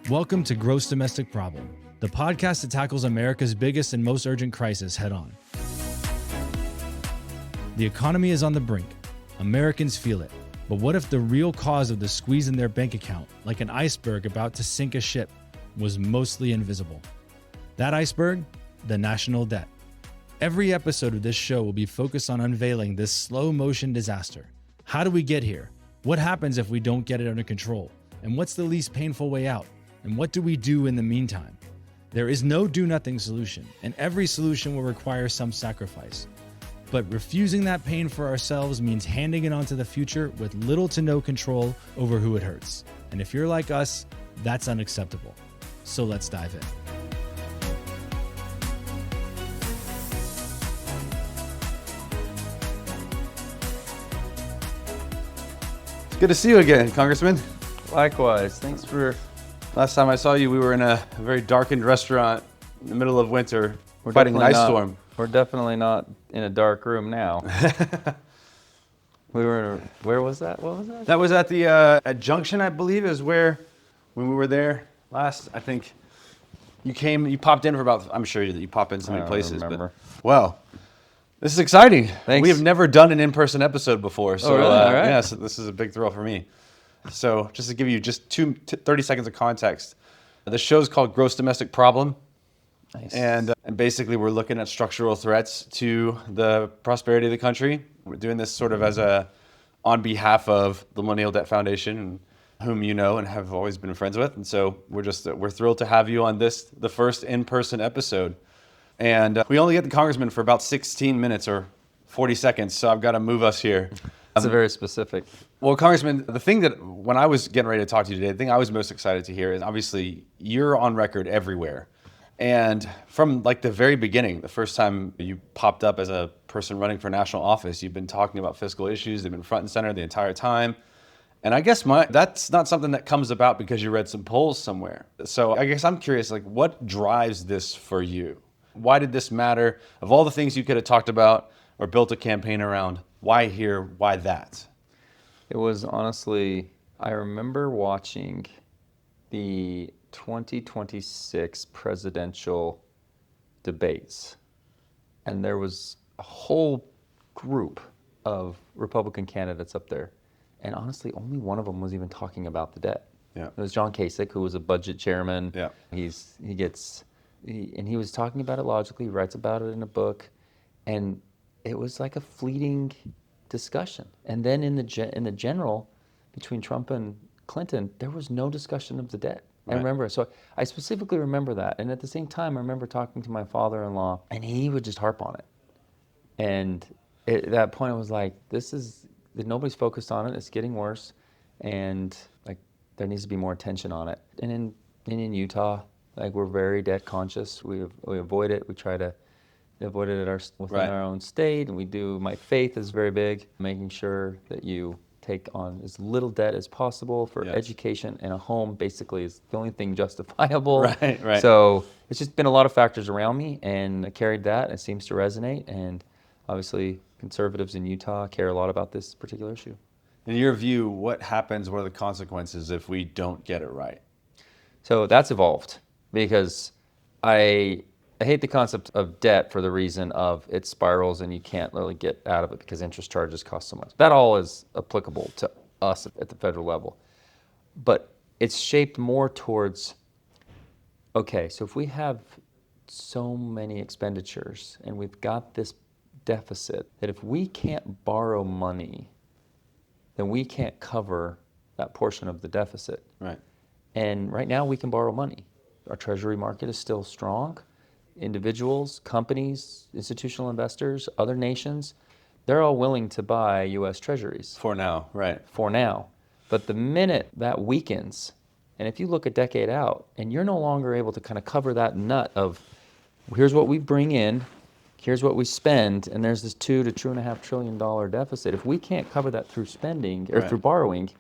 Welcome to Gross Domestic Problem, the podcast that tackles America's biggest and most urgent crisis head on. The economy is on the brink. Americans feel it. But what if the real cause of the squeeze in their bank account, like an iceberg about to sink a ship, was mostly invisible? That iceberg? The national debt. Every episode of this show will be focused on unveiling this slow motion disaster. How do we get here? What happens if we don't get it under control? And what's the least painful way out? And what do we do in the meantime? There is no do-nothing solution, and every solution will require some sacrifice. But refusing that pain for ourselves means handing it on to the future with little to no control over who it hurts. And if you're like us, that's unacceptable. So let's dive in. It's good to see you again, Congressman. Likewise. Thanks for... Last time I saw you, we were in a very darkened restaurant in the middle of winter fighting an ice storm. We're definitely not in a dark room now. Where was that? What was that? That was at the at Junction, I believe, is where, when we were there last, I think you popped in for about, I'm sure that you pop in so many places. Remember. But, well, this is exciting. Thanks. We have never done an in-person episode before. So, really? All right. Yeah, so this is a big thrill for me. So just to give you just 30 seconds of context, the show's called Gross Domestic Problem. Nice. And basically we're looking at structural threats to the prosperity of the country. We're doing this sort of on behalf of the Millennial Debt Foundation, whom you know and have always been friends with. And so we're thrilled to have you on the first in-person episode. And we only get the Congressman for about 16 minutes or 40 seconds, so I've got to move us here. It's very specific. Well, Congressman, the thing that when I was getting ready to talk to you today, the thing I was most excited to hear is obviously you're on record everywhere. And from like the very beginning, the first time you popped up as a person running for national office, you've been talking about fiscal issues. They've been front and center the entire time. And I guess that's not something that comes about because you read some polls somewhere. So I guess I'm curious, like, what drives this for you? Why did this matter? Of all the things you could have talked about or built a campaign around, why here? Why that? It was honestly, I remember watching the 2026 presidential debates, and there was a whole group of Republican candidates up there, and honestly, only one of them was even talking about the debt. Yeah. It was John Kasich, who was a budget chairman. Yeah. He was talking about it logically. He writes about it in a book, and it was like a fleeting discussion. And then in the general, between Trump and Clinton, there was no discussion of the debt. Right. I remember, so I specifically remember that. And at the same time, I remember talking to my father-in-law, and he would just harp on it. And at that point, I was like, nobody's focused on it. It's getting worse. And like, there needs to be more attention on it. And in Utah, like, we're very debt conscious. We avoid it. We try to avoid it within our own state. And my faith is very big, making sure that you take on as little debt as possible for education, and a home basically is the only thing justifiable. Right. So it's just been a lot of factors around me, and I carried that. It seems to resonate, and obviously conservatives in Utah care a lot about this particular issue. In your view, what happens, what are the consequences if we don't get it right? So that's evolved, because I hate the concept of debt for the reason of it spirals and you can't really get out of it because interest charges cost so much. That all is applicable to us at the federal level. But it's shaped more towards, okay, so if we have so many expenditures and we've got this deficit, that if we can't borrow money, then we can't cover that portion of the deficit. Right. And right now we can borrow money. Our treasury market is still strong. Individuals, companies, institutional investors, other nations, they're all willing to buy U.S. treasuries. For now, right. For now. But the minute that weakens, and if you look a decade out, and you're no longer able to kind of cover that nut of, here's what we bring in, here's what we spend, and there's this $2 to $2.5 trillion deficit. If we can't cover that through spending, or through borrowing.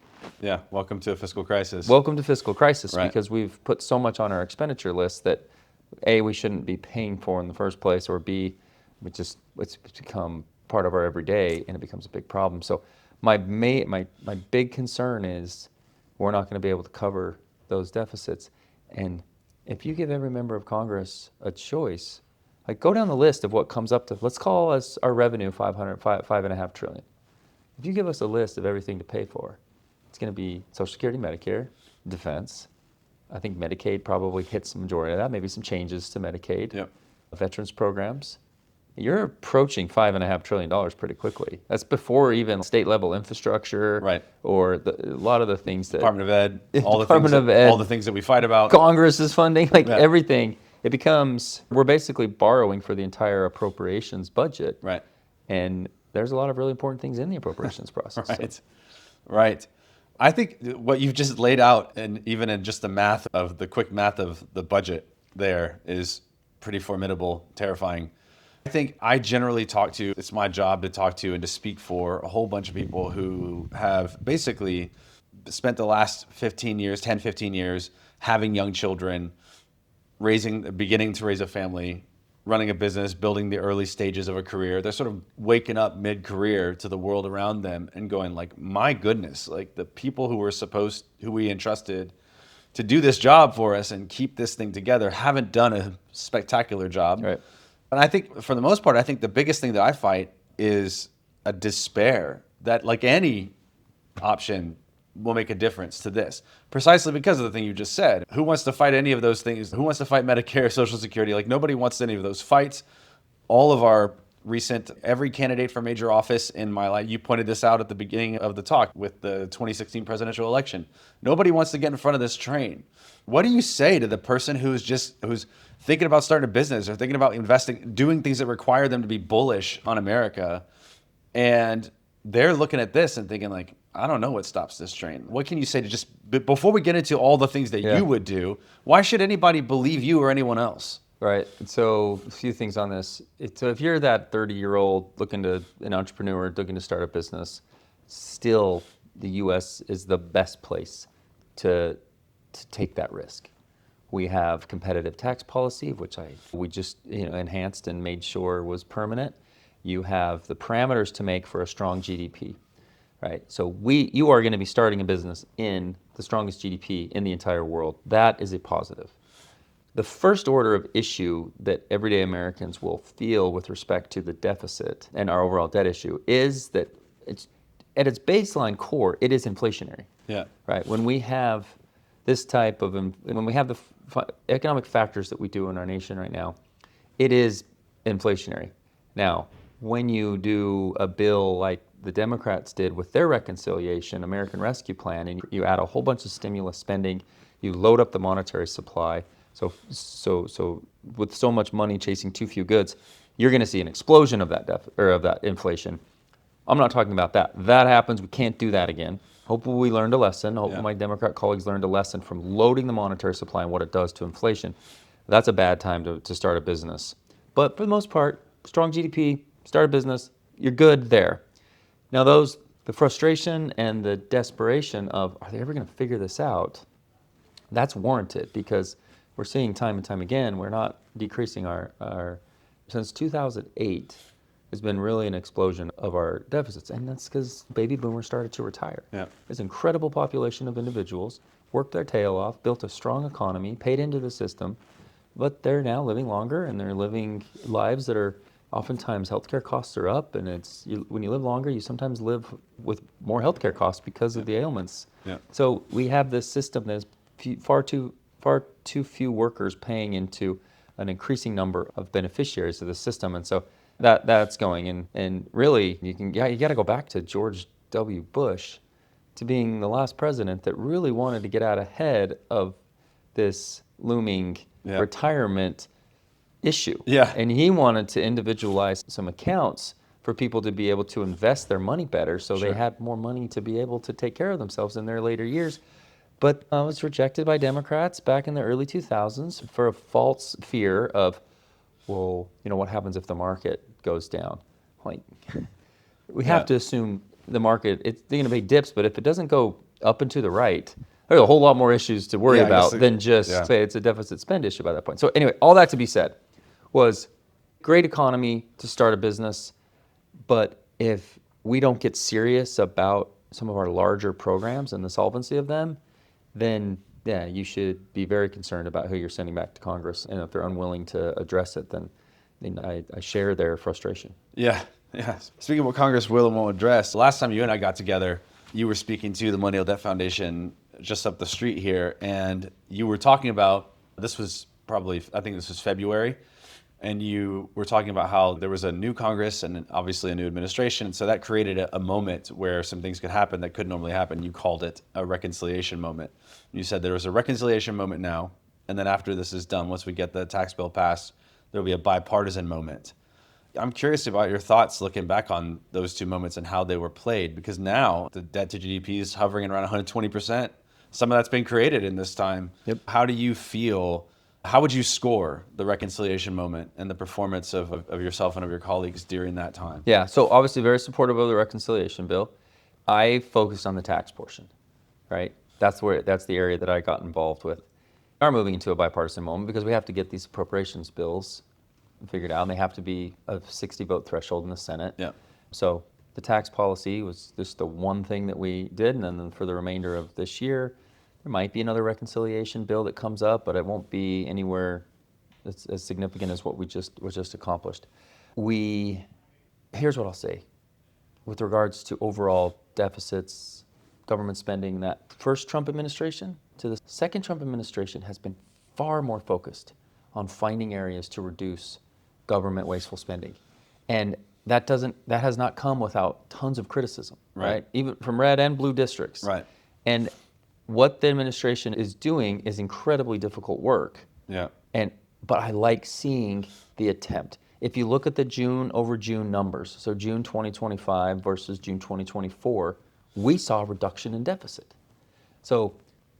Yeah, welcome to a fiscal crisis. Welcome to fiscal crisis, because we've put so much on our expenditure list that A, we shouldn't be paying for in the first place, or B, it's become part of our everyday and it becomes a big problem. So my big concern is we're not going to be able to cover those deficits. And if you give every member of Congress a choice, like go down the list of what comes up to, let's call us our revenue $5.5 trillion. If you give us a list of everything to pay for, it's going to be Social Security, Medicare, defense. I think Medicaid probably hits the majority of that, maybe some changes to Medicaid, Yep. veterans programs. You're approaching $5.5 trillion pretty quickly. That's before even state level infrastructure, Right. or a lot of the things that Department of Ed, all the Department things of Ed, all the things that we fight about. Congress is funding, like Yeah. everything. It becomes, we're basically borrowing for the entire appropriations budget. Right. And there's a lot of really important things in the appropriations process. Right. So, Right. I think what you've just laid out, and even in just the quick math of the budget there, is pretty formidable, terrifying. I think I generally it's my job to talk to and to speak for a whole bunch of people who have basically spent the last 15 years having young children, beginning to raise a family, running a business, building the early stages of a career. They're sort of waking up mid-career to the world around them and going like, my goodness, like the people who we entrusted to do this job for us and keep this thing together haven't done a spectacular job. Right. And I think for the most part, I think the biggest thing that I fight is a despair that, like any option, will make a difference to this. Precisely because of the thing you just said. Who wants to fight any of those things? Who wants to fight Medicare, Social Security? Like, nobody wants any of those fights. All of our every candidate for major office in my life, you pointed this out at the beginning of the talk with the 2016 presidential election. Nobody wants to get in front of this train. What do you say to the person who's thinking about starting a business or thinking about investing, doing things that require them to be bullish on America, and they're looking at this and thinking like, I don't know what stops this train. What can you say to before we get into all the things that you would do, why should anybody believe you or anyone else? Right. So a few things on this. So if you're that 30-year-old an entrepreneur looking to start a business, still the U.S. is the best place to take that risk. We have competitive tax policy, which we just enhanced and made sure was permanent. You have the parameters to make for a strong GDP, right? So you are going to be starting a business in the strongest GDP in the entire world. That is a positive. The first order of issue that everyday Americans will feel with respect to the deficit and our overall debt issue is that at its baseline core, it is inflationary. Yeah. Right. When we have this type of, when we have the economic factors that we do in our nation right now, it is inflationary. Now, when you do a bill like the Democrats did with their reconciliation, American Rescue Plan, and you add a whole bunch of stimulus spending, you load up the monetary supply. So with so much money chasing too few goods, you're going to see an explosion of that inflation. I'm not talking about that. That happens. We can't do that again. Hopefully we learned a lesson. Hopefully my Democrat colleagues learned a lesson from loading the monetary supply and what it does to inflation. That's a bad time to start a business. But for the most part, strong GDP, start a business, you're good there. Now the frustration and the desperation of, are they ever going to figure this out? That's warranted because we're seeing time and time again, we're not decreasing since 2008, there's been really an explosion of our deficits. And that's because baby boomers started to retire. Yeah. There's an incredible population of individuals, worked their tail off, built a strong economy, paid into the system, but they're now living longer and they're living lives that are oftentimes healthcare costs are up. And when you live longer, you sometimes live with more healthcare costs because of the ailments. Yeah. So we have this system that is far too few workers paying into an increasing number of beneficiaries of the system, and so that's going. And really, you got to go back to George W. Bush to being the last president that really wanted to get out ahead of this looming retirement issue. Yeah. And he wanted to individualize some accounts for people to be able to invest their money better, so they had more money to be able to take care of themselves in their later years. But it was rejected by Democrats back in the early 2000s for a false fear of, well, what happens if the market goes down? Like, we have to assume the market, it's going to be dips, but if it doesn't go up and to the right, there's a whole lot more issues to worry about than just say it's a deficit spend issue by that point. So anyway, all that to be said was great economy to start a business, but if we don't get serious about some of our larger programs and the solvency of them, then yeah, you should be very concerned about who you're sending back to Congress. And if they're unwilling to address it, then I share their frustration. Yeah, yeah. Speaking of what Congress will and won't address, the last time you and I got together, you were speaking to the Millennial Debt Foundation just up the street here, and you were talking about, this was probably, I think this was February, and you were talking about how there was a new Congress and obviously a new administration, so that created a moment where some things could happen that couldn't normally happen. You called it a reconciliation moment. You said there was a reconciliation moment now, and then after this is done, once we get the tax bill passed, there'll be a bipartisan moment. I'm curious about your thoughts looking back on those two moments and how they were played, because now the debt to GDP is hovering around 120%. Some of that's been created in this time. Yep. How do you feel? How would you score the reconciliation moment and the performance of yourself and of your colleagues during that time? Yeah, so obviously very supportive of the reconciliation bill. I focused on the tax portion, right? That's the area that I got involved with. We are moving into a bipartisan moment because we have to get these appropriations bills figured out, and they have to be a 60 vote threshold in the Senate. Yeah. So the tax policy was just the one thing that we did, and then for the remainder of this year, there might be another reconciliation bill that comes up, but it won't be anywhere as significant as what was just accomplished. Here's what I'll say. With regards to overall deficits, government spending, that first Trump administration to the second Trump administration has been far more focused on finding areas to reduce government wasteful spending. And that has not come without tons of criticism, right? Even from red and blue districts. Right. And what the administration is doing is incredibly difficult work. Yeah. But I like seeing the attempt. If you look at the June over June numbers, so June 2025 versus June 2024, we saw a reduction in deficit. So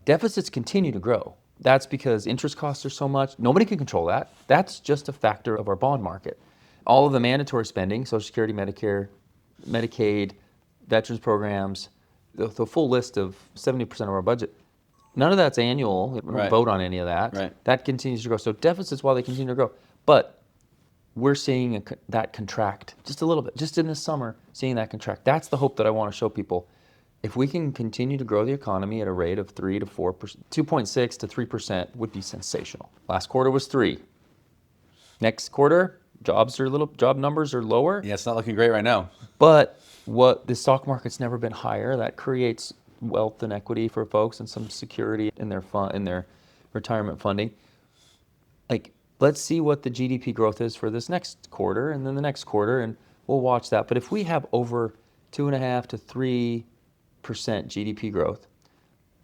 deficits continue to grow. That's because interest costs are so much. Nobody can control that. That's just a factor of our bond market. All of the mandatory spending, Social Security, Medicare, Medicaid, veterans programs, the full list of 70% of our budget, none of that's annual. We don't vote on any of that. Right. That continues to grow. So deficits, while they continue to grow, but we're seeing that contract just a little bit, just in this summer, seeing that contract. That's the hope that I want to show people. If we can continue to grow the economy at a rate of 3 to 4%, 2.6 to 3% would be sensational. Last quarter was 3. Next quarter, job numbers are lower. Yeah, it's not looking great right now. But the stock market's never been higher. That creates wealth and equity for folks and some security in their retirement funding. Like, let's see what the GDP growth is for this next quarter and then the next quarter, and we'll watch that. But if we have over 2.5 to 3% GDP growth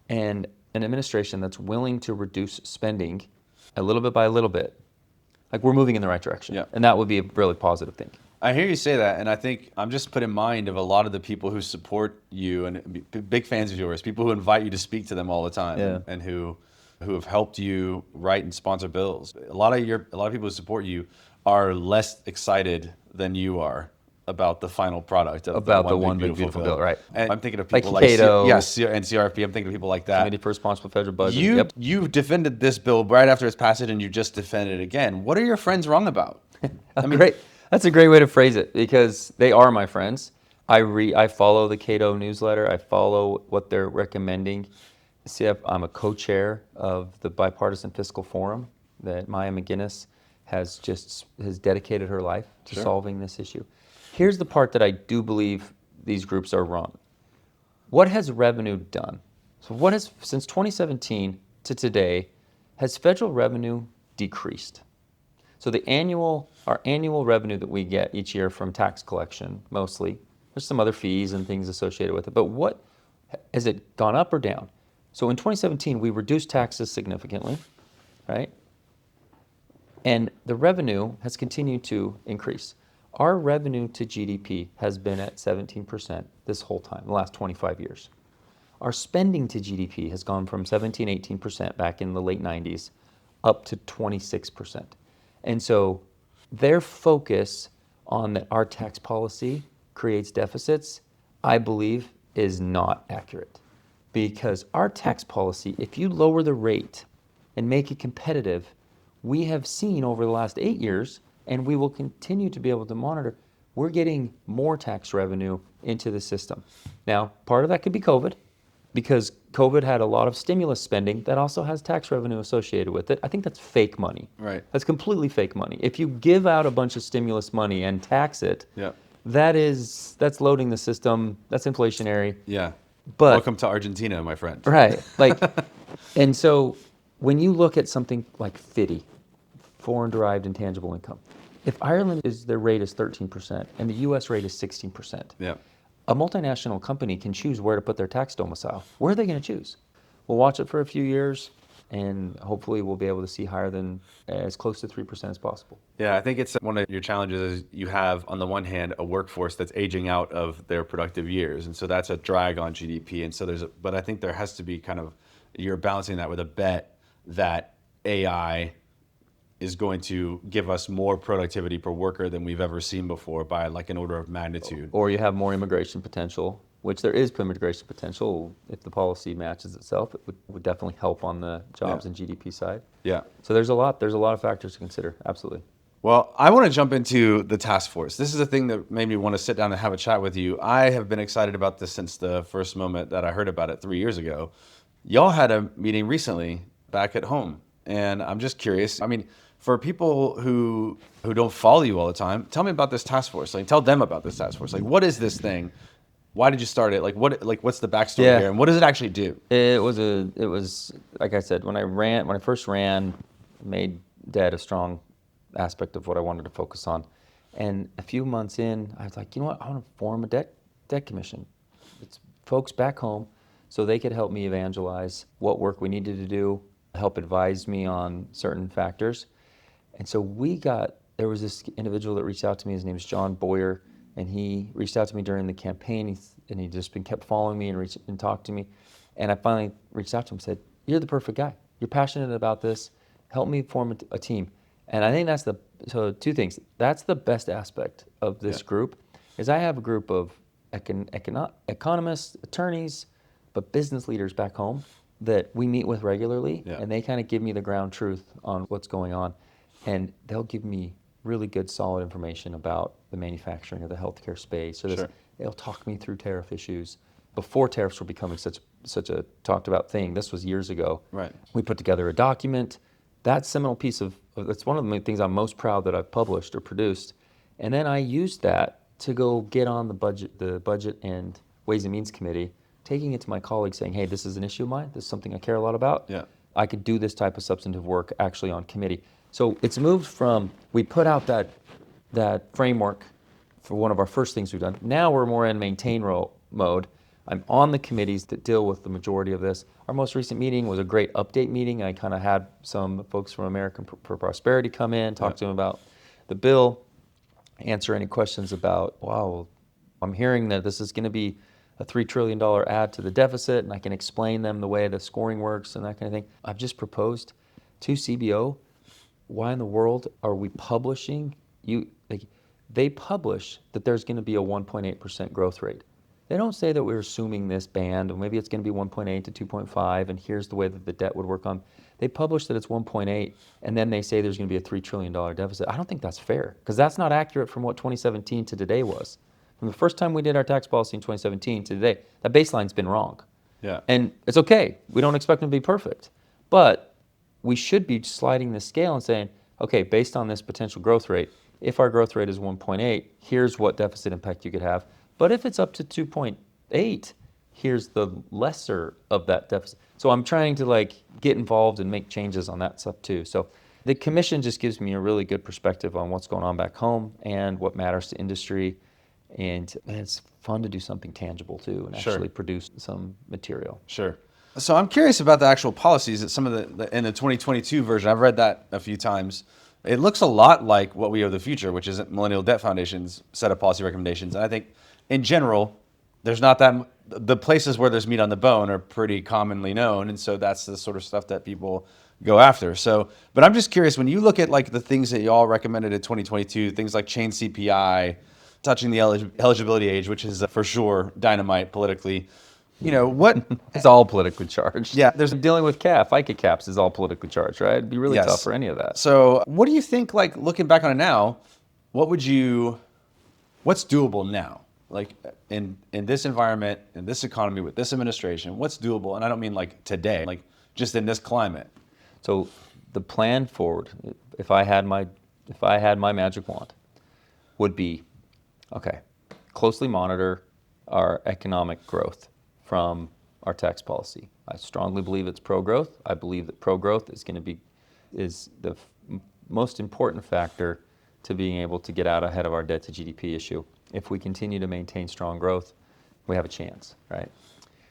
and an administration that's willing to reduce spending a little bit by a little bit, like, we're moving in the right direction. Yeah. And that would be a really positive thing. I hear you say that, and I think I'm just put in mind of a lot of the people who support you and big fans of yours, people who invite you to speak to them all the time, Yeah. and who have helped you write and sponsor bills. A lot of people who support you are less excited than you are about the final product of the one big beautiful bill, right? And I'm thinking of people like Cato, and CRP. I'm thinking of people like that. Committee for Responsible Federal Budget. You defended this bill right after its passage, and you just defended it again. What are your friends wrong about? Great. That's a great way to phrase it, because they are my friends. I follow the Cato newsletter. I follow what they're recommending. I'm a co-chair of the Bipartisan Fiscal Forum that Maya McGinnis has dedicated her life to solving this issue. Here's the part that I do believe these groups are wrong. What has revenue done? So since 2017 to today, has federal revenue decreased? So our annual revenue that we get each year from tax collection, mostly, there's some other fees and things associated with it, but has it gone up or down? So in 2017, we reduced taxes significantly, right? And the revenue has continued to increase. Our revenue to GDP has been at 17% this whole time, the last 25 years. Our spending to GDP has gone from 17, 18% back in the late 90s up to 26%. And so their focus on our tax policy creates deficits, I believe, is not accurate. Because our tax policy, if you lower the rate and make it competitive, we have seen over the last 8 years, and we will continue to be able to monitor, we're getting more tax revenue into the system. Now, part of that could be COVID, because COVID had a lot of stimulus spending that also has tax revenue associated with it. I think that's fake money. Right. That's completely fake money. If you give out a bunch of stimulus money and tax it, Yeah. that's loading the system. That's inflationary. Yeah. But Welcome to Argentina, my friend. right, like, and so when you look at something like FDII, foreign derived intangible income, if Ireland their rate is 13% and the U.S. rate is 16%, Yeah. a multinational company can choose where to put their tax domicile. Where are they going to choose? We'll watch it for a few years, and hopefully we'll be able to see higher than as close to 3% as possible. Yeah, I think it's one of your challenges is you have, on the one hand, a workforce that's aging out of their productive years. And so that's a drag on GDP. And so but I think there has to be you're balancing that with a bet that AI is going to give us more productivity per worker than we've ever seen before by like an order of magnitude. Or you have more immigration potential, which there is immigration potential. If the policy matches itself, it would definitely help on the jobs and GDP side. Yeah. So there's a lot of factors to consider, absolutely. Well, I want to jump into the task force. This is the thing that made me want to sit down and have a chat with you. I have been excited about this since the first moment that I heard about it 3 years ago. Y'all had a meeting recently back at home, and I'm just curious. I mean, for people who don't follow you all the time, tell me about this task force. Like, tell them about this task force. Like, what is this thing? Why did you start it? What's the backstory here, and what does it actually do? It was like I said, when I first ran, made debt a strong aspect of what I wanted to focus on. And a few months in, I was like, you know what? I want to form a debt commission. It's folks back home, so they could help me evangelize what work we needed to do, help advise me on certain factors. And so there was this individual that reached out to me. His name is John Boyer, and he reached out to me during the campaign, and he just kept following me and talked to me. And I finally reached out to him and said, "You're the perfect guy. You're passionate about this. Help me form a team." And I think so two things. That's the best aspect of this group, is I have a group of economists, attorneys, but business leaders back home that we meet with regularly, and they kind of give me the ground truth on what's going on. And they'll give me really good, solid information about the manufacturing of the healthcare space. They'll talk me through tariff issues. Before tariffs were becoming such a talked about thing, this was years ago. Right. We put together a document. That seminal piece it's one of the things I'm most proud that I've published or produced. And then I used that to go get on the budget and Ways and Means Committee, taking it to my colleagues saying, hey, this is an issue of mine. This is something I care a lot about. Yeah. I could do this type of substantive work actually on committee. So it's moved from, we put out that framework for one of our first things we've done. Now we're more in maintain mode. I'm on the committees that deal with the majority of this. Our most recent meeting was a great update meeting. I kind of had some folks from American for Prosperity come in, talk to them about the bill, answer any questions about, wow, I'm hearing that this is going to be a $3 trillion add to the deficit, and I can explain them the way the scoring works and that kind of thing. I've just proposed to CBO, why in the world are we publishing? They publish that there's going to be a 1.8% growth rate. They don't say that we're assuming this band, or maybe it's going to be 1.8 to 2.5, and here's the way that the debt would work on. They publish that it's 1.8, and then they say there's going to be a $3 trillion deficit. I don't think that's fair, because that's not accurate from what 2017 to today was. From the first time we did our tax policy in 2017 to today, that baseline's been wrong. Yeah. And it's okay. We don't expect them to be perfect. But we should be sliding the scale and saying, okay, based on this potential growth rate, if our growth rate is 1.8, here's what deficit impact you could have. But if it's up to 2.8, here's the lesser of that deficit. So I'm trying to get involved and make changes on that stuff too. So the commission just gives me a really good perspective on what's going on back home and what matters to industry. And it's fun to do something tangible too and actually produce some material. Sure. So I'm curious about the actual policies that some of in the 2022 version, I've read that a few times. It looks a lot like what we owe the future, which is Millennial Debt Foundation's set of policy recommendations. And I think in general, there's not the places where there's meat on the bone are pretty commonly known. And so that's the sort of stuff that people go after. So, but I'm just curious, when you look at the things that y'all recommended in 2022, things like chain CPI, touching the eligibility age, which is for sure dynamite politically. What? It's all politically charged. Yeah. There's dealing with FICA caps is all politically charged, right? It'd be really tough for any of that. So what do you think, looking back on it now, what's doable now? like in this environment, in this economy, with this administration, what's doable? And I don't mean like today, like just in this climate. So the plan forward, if I had my magic wand, would be, okay, closely monitor our economic growth from our tax policy. I strongly believe it's pro-growth. I believe that pro-growth is the most important factor to being able to get out ahead of our debt to GDP issue. If we continue to maintain strong growth, we have a chance, right?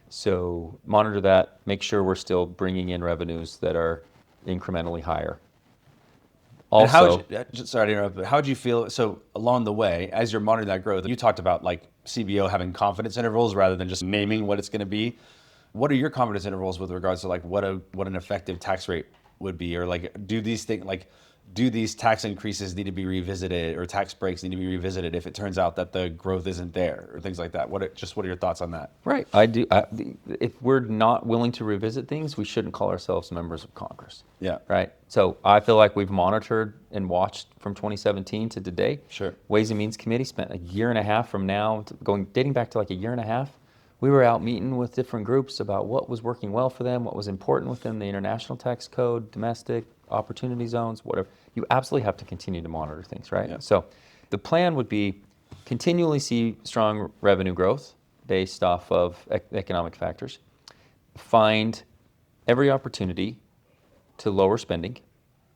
So monitor that, make sure we're still bringing in revenues that are incrementally higher. Also, sorry to interrupt, but how would you feel? So along the way, as you're monitoring that growth, you talked about like CBO having confidence intervals rather than just naming what it's going to be. What are your confidence intervals with regards to like what an effective tax rate would be, or like do these tax increases need to be revisited, or tax breaks need to be revisited if it turns out that the growth isn't there, or things like that? What are your thoughts on that? right, if we're not willing to revisit things, we shouldn't call ourselves members of Congress. Yeah. Right? So I feel like we've monitored and watched from 2017 to today. Sure. Ways and Means Committee spent a year and a half from now, dating back to like a year and a half. We were out meeting with different groups about what was working well for them, what was important within the international tax code, domestic, opportunity zones, whatever. You absolutely have to continue to monitor things, right? Yeah. So the plan would be continually see strong revenue growth based off of economic factors. Find every opportunity to lower spending.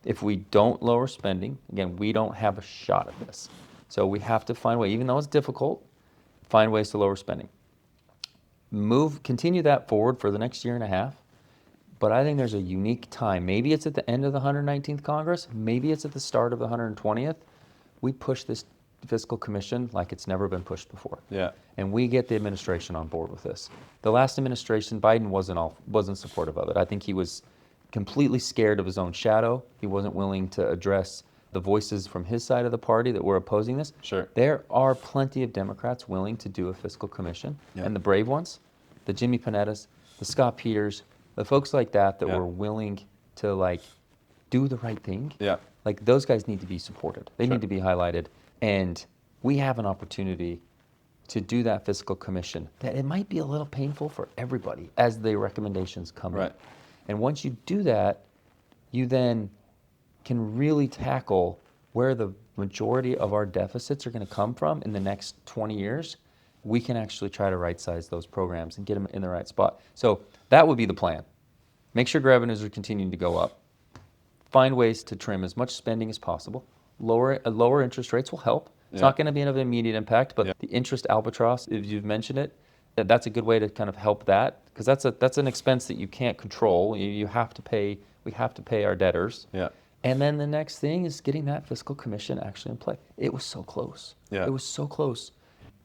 If we don't lower spending, again, we don't have a shot at this. So we have to find a way, even though it's difficult, find ways to lower spending. Continue that forward for the next year and a half. But I think there's a unique time. Maybe it's at the end of the 119th Congress. Maybe it's at the start of the 120th. We push this fiscal commission like it's never been pushed before. Yeah. And we get the administration on board with this. The last administration, Biden wasn't supportive of it. I think he was completely scared of his own shadow. He wasn't willing to address the voices from his side of the party that were opposing this. Sure. There are plenty of Democrats willing to do a fiscal commission, and the brave ones, the Jimmy Panettas, the Scott Peters, the folks like that were willing to like do the right thing. Yeah. Like those guys need to be supported. They need to be highlighted. And we have an opportunity to do that fiscal commission that it might be a little painful for everybody as the recommendations come in. And once you do that, you then can really tackle where the majority of our deficits are going to come from in the next 20 years. We can actually try to right-size those programs and get them in the right spot. So that would be the plan. Make sure revenues are continuing to go up. Find ways to trim as much spending as possible. Lower interest rates will help. It's not going to be an immediate impact, but the interest albatross, if you've mentioned it, that's a good way to kind of help that, because that's an expense that you can't control. You have to pay. We have to pay our debtors. Yeah. And then the next thing is getting that fiscal commission actually in play. It was so close. Yeah. It was so close.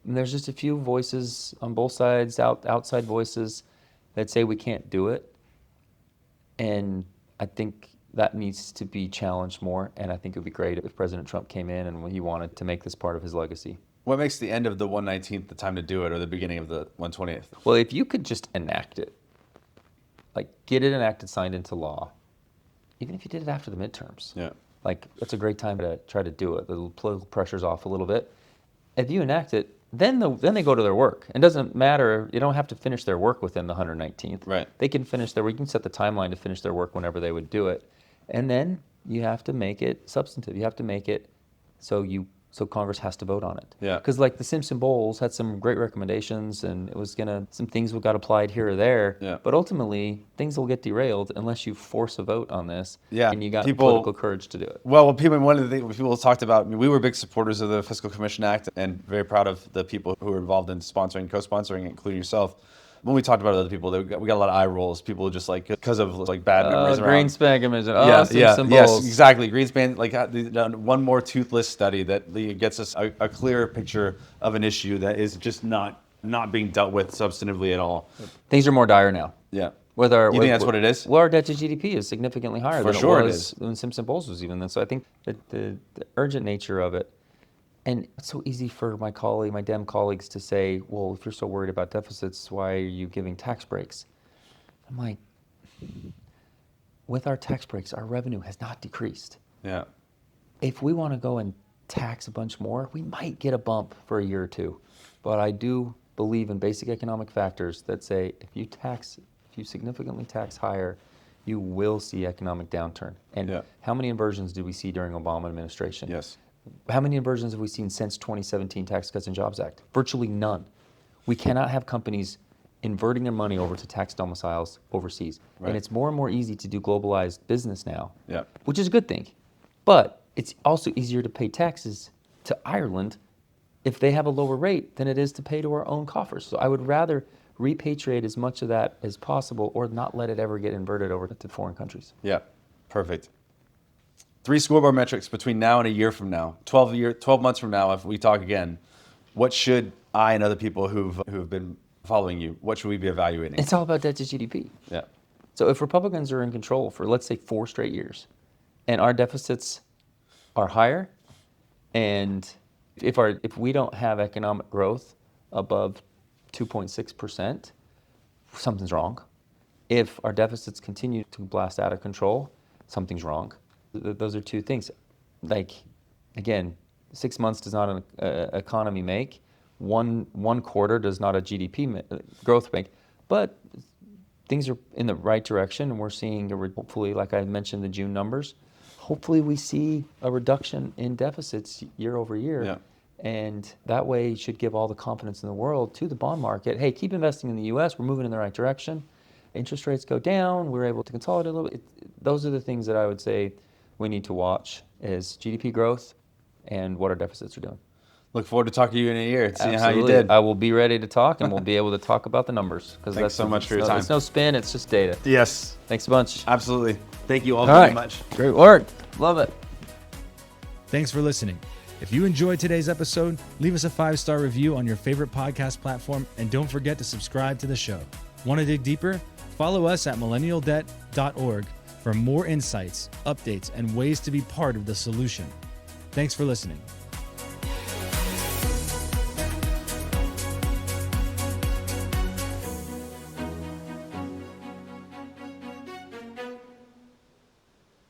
And there's just a few voices on both sides, outside voices, that say we can't do it. And I think that needs to be challenged more. And I think it would be great if President Trump came in and he wanted to make this part of his legacy. What makes the end of the 119th the time to do it, or the beginning of the 120th? Well, if you could just enact it, like get it enacted, signed into law, even if you did it after the midterms, like that's a great time to try to do it. The political pressure's off a little bit. If you enact it, then they go to their work. It doesn't matter. You don't have to finish their work within the 119th. Right. They can finish their work. You can set the timeline to finish their work whenever they would do it. And then you have to make it substantive. You have to make it so Congress has to vote on it. Yeah. Because like the Simpson Bowles had some great recommendations, and it was some things got applied here or there. Yeah. But ultimately, things will get derailed unless you force a vote on this. Yeah. And you got the political courage to do it. One of the things people talked about, I mean, we were big supporters of the Fiscal Commission Act, and very proud of the people who were involved in sponsoring, co-sponsoring, including yourself. When we talked about other people, we got a lot of eye rolls. People just like, because of like bad memories around. Greenspan Commission. Simpson Bowles. Yes, exactly. Greenspan, like one more toothless study that gets us a clearer picture of an issue that is just not being dealt with substantively at all. Things are more dire now. Yeah. You think that's what it is? Well, our debt to GDP is significantly higher than it was when Simpson Bowles was even then. So I think that the urgent nature of it, and it's so easy for my Dem colleagues to say, well, if you're so worried about deficits, why are you giving tax breaks? I'm like, with our tax breaks, our revenue has not decreased. Yeah. If we want to go and tax a bunch more, we might get a bump for a year or two. But I do believe in basic economic factors that say if you significantly tax higher, you will see economic downturn. And how many inversions did we see during Obama administration? Yes. How many inversions have we seen since 2017 Tax Cuts and Jobs Act? Virtually none. We cannot have companies inverting their money over to tax domiciles overseas. Right. And it's more and more easy to do globalized business now, Yeah. which is a good thing. But it's also easier to pay taxes to Ireland if they have a lower rate than it is to pay to our own coffers. So I would rather repatriate as much of that as possible or not let it ever get inverted over to foreign countries. Yeah, perfect. 3 scoreboard metrics between now and a year from now, 12 months from now, if we talk again, what should I and other people who've been following you, what should we be evaluating? It's all about debt to GDP. Yeah. So if Republicans are in control for, let's say, 4 straight years, and our deficits are higher, and if we don't have economic growth above 2.6%, something's wrong. If our deficits continue to blast out of control, something's wrong. Those are 2 things. Like, again, 6 months does not an economy make. One quarter does not a GDP growth make. But things are in the right direction, and we're seeing, hopefully, like I mentioned, the June numbers, hopefully we see a reduction in deficits year over year. Yeah. And that way should give all the confidence in the world to the bond market. Hey, keep investing in the U.S. We're moving in the right direction. Interest rates go down. We're able to consolidate a little bit. Those are the things that I would say we need to watch is GDP growth and what our deficits are doing. Look forward to talking to you in a year and seeing Absolutely. how you did. I will be ready to talk, and we'll be able to talk about the numbers. Thanks so much for your time. It's no spin. It's just data. Yes, Thanks a bunch. absolutely. Thank you all All very right. much. Great work. Love it. Thanks for listening. If you enjoyed today's episode, leave us a 5-star review on your favorite podcast platform, and don't forget to subscribe to the show. Want to dig deeper? Follow us at millennialdebt.org for more insights, updates, and ways to be part of the solution. Thanks for listening.